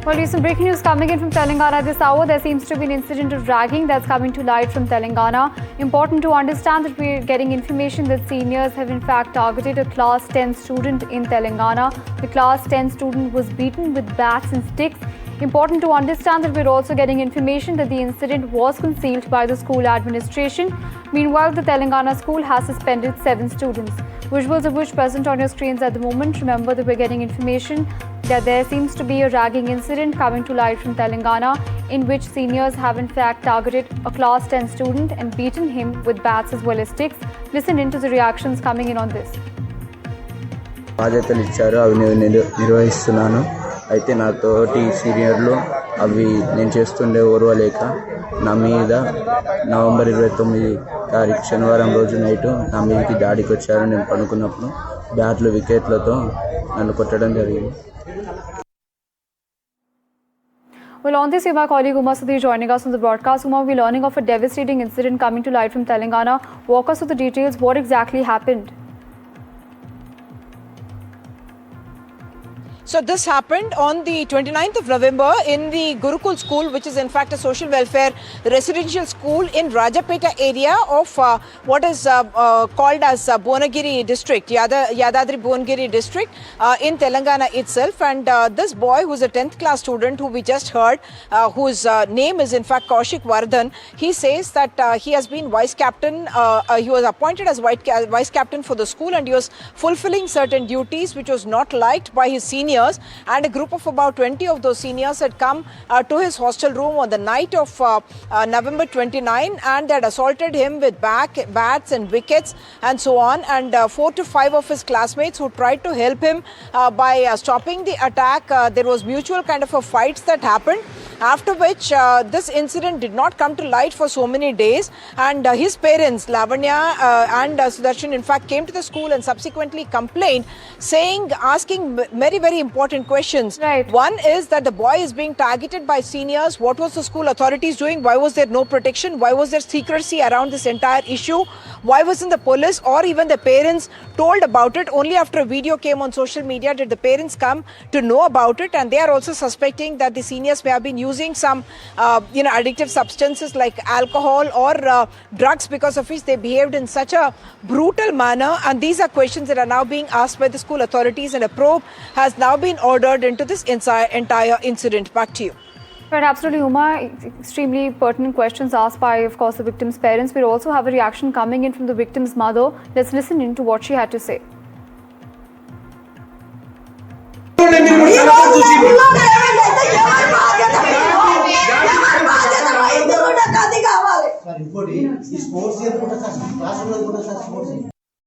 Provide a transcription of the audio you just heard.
Well, recent breaking news coming in from Telangana this hour. There seems to be an incident of ragging that's coming to light from Telangana. Important to understand that we're getting information that seniors have in fact targeted a class 10 student in Telangana. The class 10 student was beaten with bats and sticks. Important to understand that we're also getting information that the incident was concealed by the school administration. Meanwhile, the Telangana school has suspended 7 students. Visuals of which present on your screens at the moment. Remember that we're getting information that there seems to be a ragging incident coming to light from Telangana in which seniors have in fact targeted a class 10 student and beaten him with bats as well as sticks. Listen into the reactions coming in on this. బాధ్యతలు ఇచ్చారు అవి నేను నిర్వహిస్తున్నాను అయితే నా తోటి సీనియర్లు అవి నేను చేస్తుండే ఓర్వలేక నా మీద నవంబర్ 29 తారీఖు శనివారం రోజు నైట్ నా మీదకి దాడికి వచ్చారు. నేను పడుకున్నప్పుడు బ్యాట్లు వికెట్లతో నన్ను కొట్టడం జరిగింది. Well, on this, my colleague Uma Sudhir joining us on the broadcast. Uma, we're learning of a devastating incident coming to light from Telangana. Walk us through the details. What exactly happened? So this happened on the 29th of November in the Gurukul school, which is in fact a social welfare residential school in Rajapeta area of what is called as Bhuvanagiri district, Yadadri Bhuvanagiri district in Telangana itself. And this boy, who's a 10th class student who we just heard, whose name is in fact Kaushik Vardhan, he says that he has been vice captain, he was appointed as vice captain for the school, and he was fulfilling certain duties which was not liked by his seniors. And a group of about 20 of those seniors had come to his hostel room on the night of November 29, and they had assaulted him with bats and wickets and so on. And 4 to 5 of his classmates who tried to help him by stopping the attack. There was mutual kind of a fights that happened, after which this incident did not come to light for so many days. And his parents, Lavanya and Sudarshan, in fact came to the school and subsequently complained, asking very important questions. Right. One is that the boy is being targeted by seniors. What was the school authorities doing? Why was there no protection? Why was there secrecy around this entire issue? Why wasn't the police or even the parents told about it? Only after a video came on social media did the parents come to know about it, and they are also suspecting that the seniors may have been using some addictive substances like alcohol or drugs, because of which they behaved in such a brutal manner. And these are questions that are now being asked by the school authorities, and a probe has now been ordered into this entire incident. Back to you. Right, absolutely, Uma. Extremely pertinent questions asked by, of course, the victim's parents. We also have a reaction coming in from the victim's mother. Let's listen into what she had to say.